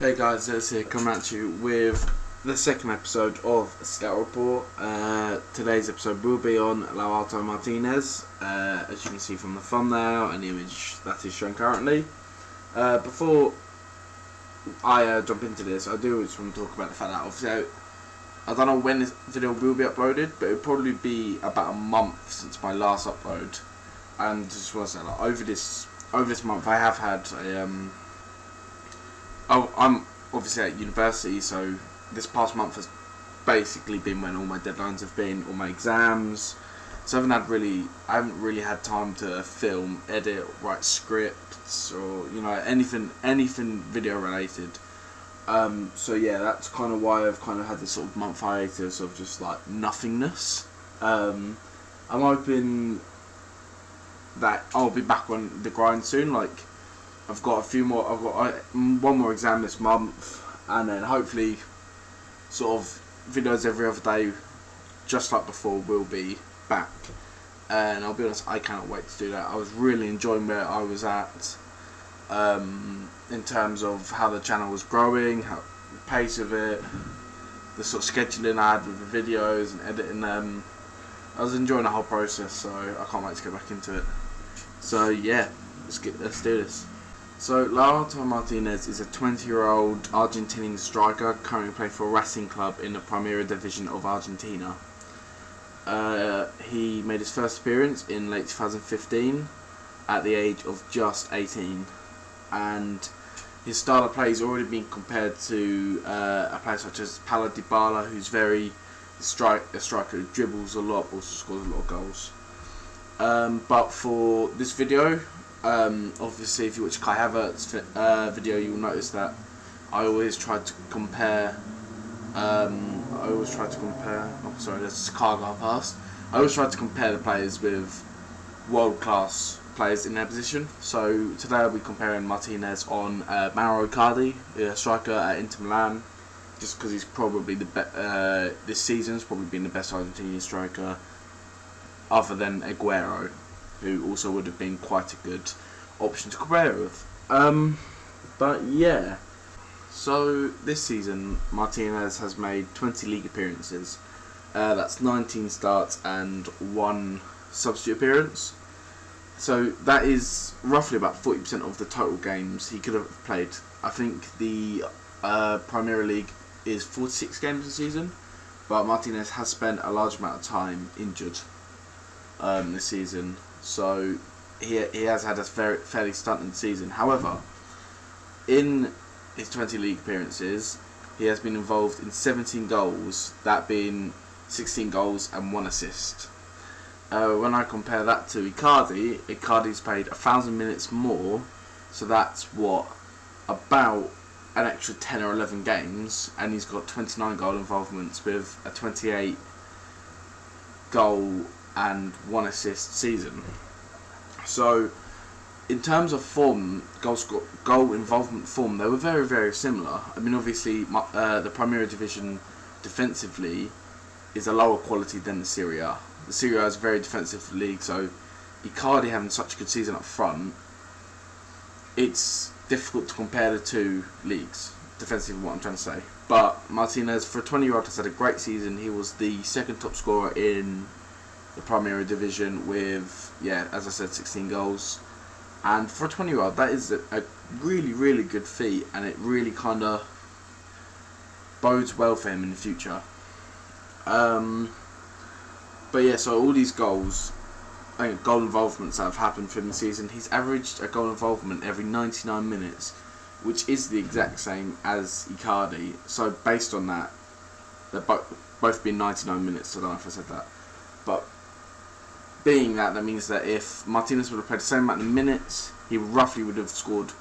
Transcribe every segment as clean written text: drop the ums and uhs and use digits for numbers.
Hey guys, it's here coming at you with the second episode of Scout Report. Today's episode will be on Lautaro Martinez, as you can see from the thumbnail and the image that is shown currently. Before I jump into this, I do just want to talk about the fact that obviously I don't know when this video will be uploaded, but it'll probably be about a month since my last upload. And just want to say, like, over this month I have had a I'm obviously at university, so this past month has basically been when all my deadlines have been, all my exams. So I haven't really had time to film, edit, write scripts, or anything video related. So yeah, that's kind of why I've kind of had this sort of month hiatus of just like nothingness. I'm hoping that I'll be back on the grind soon. Like, I've got one more exam this month, and then hopefully sort of videos every other day, just like before, will be back. And I'll be honest, I cannot wait to do that. I was really enjoying where I was at, in terms of how the channel was growing, how the pace of it, the sort of scheduling I had with the videos and editing them. I was enjoying the whole process, so I can't wait to get back into it. So yeah, let's do this. So Lautaro Martinez is a 20-year-old Argentinian striker currently playing for Racing Club in the Primera Division of Argentina. He made his first appearance in late 2015 at the age of just 18, and his style of play has already been compared to a player such as Paulo Dybala, who's a striker who dribbles a lot, also scores a lot of goals. But for this video, obviously if you watch Kai Havertz's video, you'll notice that I always try to compare, oh sorry, there's a car going past. I always try to compare the players with world class players in their position. So today I'll be comparing Martinez on Mauro Icardi, a striker at Inter Milan, just because he's probably this season's probably been the best Argentinian striker, other than Aguero, who also would have been quite a good option to compare with. But yeah, so this season Martinez has made 20 league appearances. That's 19 starts and 1 substitute appearance. So that is roughly about 40% of the total games he could have played. I think the Premier League is 46 games a season, but Martinez has spent a large amount of time injured this season, so he has had a fairly stunted season. However, in his 20 league appearances, he has been involved in 17 goals, that being 16 goals and 1 assist. When I compare that to Icardi's played 1,000 minutes more, so that's about an extra 10 or 11 games, and he's got 29 goal involvements with a 28 goal and 1 assist season. So in terms of form, goal involvement form, they were very, very similar. I mean, obviously the Primera Division defensively is a lower quality than the Serie A. The Serie A is a very defensive league, so Icardi having such a good season up front, it's difficult to compare the two leagues defensively, what I'm trying to say. But Martinez, for a 20-year-old, has had a great season. He was the second top scorer in the Primera Division with, yeah, as I said, 16 goals. And for a 20-year-old, that is a really, really good feat, and it really kind of bodes well for him in the future. But yeah, so all these goals, goal involvements that have happened for him this season, he's averaged a goal involvement every 99 minutes, which is the exact same as Icardi. So based on that, they're both been 99 minutes. I don't know if I said that, but being that means that if Martinez would have played the same amount of minutes, he roughly would have scored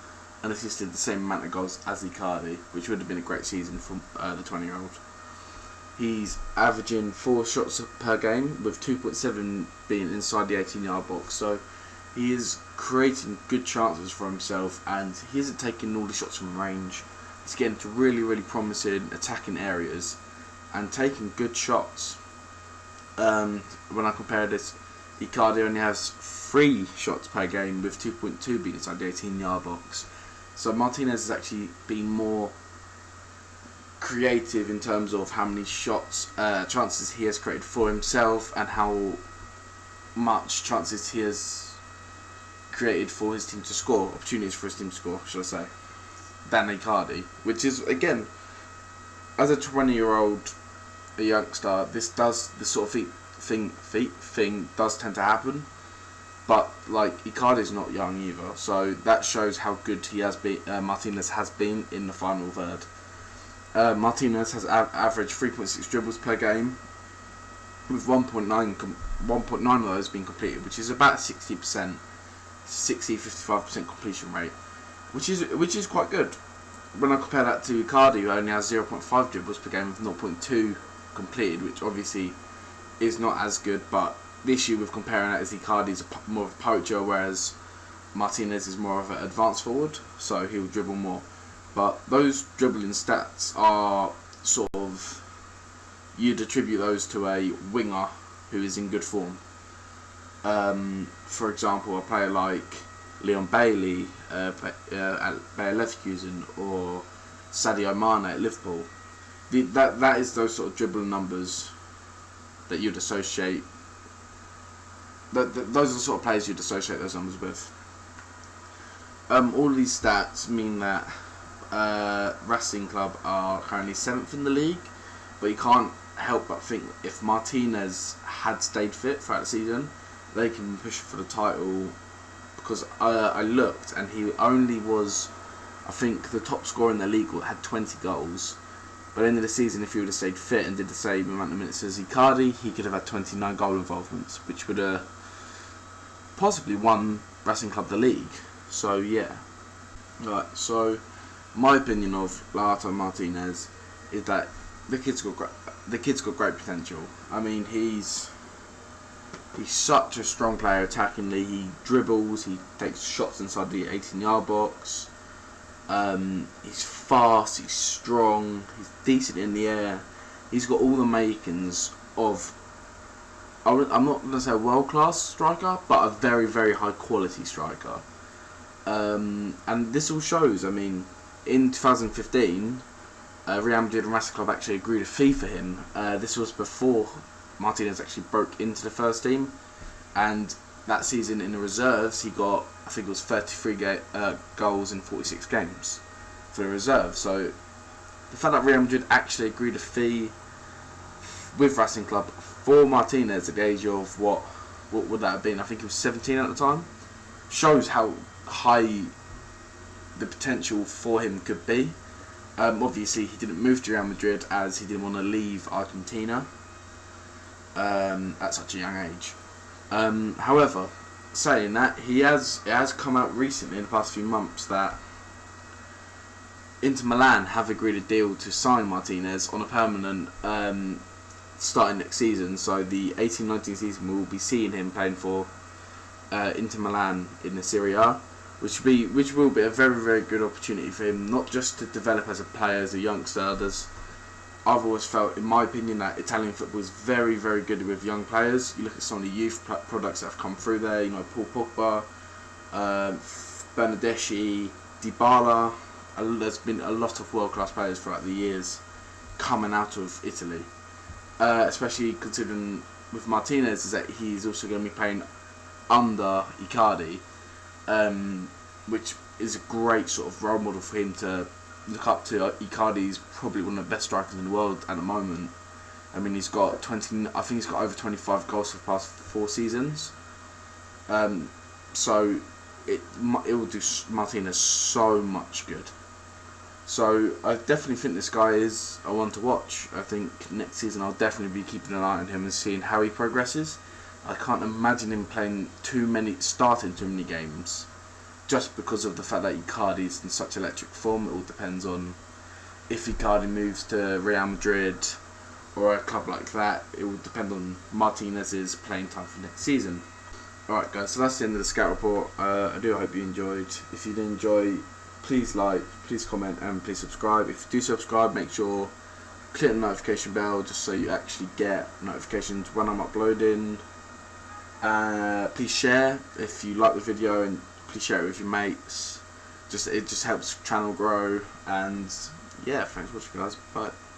and assisted the same amount of goals as Icardi, which would have been a great season for the 20-year-old. He's averaging 4 shots per game, with 2.7 being inside the 18-yard box. So he is creating good chances for himself, and he isn't taking all the shots from range. He's getting to really, really promising attacking areas and taking good shots. When I compare this, Icardi only has 3 shots per game, with 2.2 being inside the 18-yard box. So Martinez has actually been more creative in terms of how many chances he has created for himself, and how much chances he has created for his team to score, opportunities for his team to score, should I say, than Icardi. Which is, again, as a 20-year-old, a youngster, this sort of thing does tend to happen. But like, Icardi's not young either, so that shows how good he has been. Martinez has been in the final third. Martinez has averaged 3.6 dribbles per game, with 1.9 of those being completed, which is about 60%, 55% completion rate, which is quite good. When I compare that to Icardi, who only has 0.5 dribbles per game with 0.2 completed, which obviously is not as good, but the issue with comparing that is Icardi's more of a poacher, whereas Martinez is more of an advanced forward, so he'll dribble more. But those dribbling stats are sort of, you'd attribute those to a winger who is in good form. For example, a player like Leon Bailey at Bayer Leverkusen, or Sadio Mane at Liverpool. That is those sort of dribbling numbers that you'd associate. Those are the sort of players you'd associate those numbers with. All of these stats mean that Racing Club are currently 7th in the league, but you can't help but think if Martinez had stayed fit throughout the season, they can push for the title, because I looked and he only was, I think, the top scorer in the league, had 20 goals. By the end of the season, if he would have stayed fit and did the same amount of minutes as Icardi, he could have had 29 goal involvements, which would have possibly won Racing Club the league. So yeah. Right, so my opinion of Lautaro Martinez is that the kid's got great potential. I mean, he's such a strong player attackingly. He dribbles, he takes shots inside the 18-yard box. He's fast, he's strong, he's decent in the air. He's got all the makings of, I'm not going to say a world-class striker, but a very, very high-quality striker. And this all shows. I mean, in 2015, Real Madrid and Racing Club actually agreed a fee for him. This was before Martinez actually broke into the first team, and that season in the reserves he got, I think it was 33 goals in 46 games for the reserve. So the fact that Real Madrid actually agreed a fee with Racing Club for Martinez at the age of what would that have been? I think he was 17 at the time. Shows how high the potential for him could be. Obviously he didn't move to Real Madrid as he didn't want to leave Argentina at such a young age. However, saying that, it has come out recently in the past few months that Inter Milan have agreed a deal to sign Martinez on a permanent starting next season. So the 18-19 season we will be seeing him playing for Inter Milan in the Serie A, which will be a very, very good opportunity for him, not just to develop as a player, as a youngster. I've always felt, in my opinion, that Italian football is very, very good with young players. You look at some of the youth products that have come through there, Paul Pogba, Bernardeschi, Dybala. There's been a lot of world-class players throughout the years coming out of Italy. Especially considering with Martinez, is that he's also going to be playing under Icardi, which is a great sort of role model for him to look up to. Icardi's probably one of the best strikers in the world at the moment. I mean, he's got over 25 goals for the past 4 seasons. So it will do Martinez so much good. So I definitely think this guy is a one to watch. I think next season I'll definitely be keeping an eye on him and seeing how he progresses. I can't imagine him starting too many games, just because of the fact that Icardi is in such electric form. It all depends on if Icardi moves to Real Madrid or a club like that. It will depend on Martinez's playing time for next season. Alright guys, so that's the end of the scout report. I do hope you enjoyed. If you did enjoy, please like, please comment, and please subscribe. If you do subscribe, make sure click the notification bell just so you actually get notifications when I'm uploading. Please share if you like the video, and please share it with your mates. It just helps the channel grow, and yeah, thanks for watching, guys. Bye.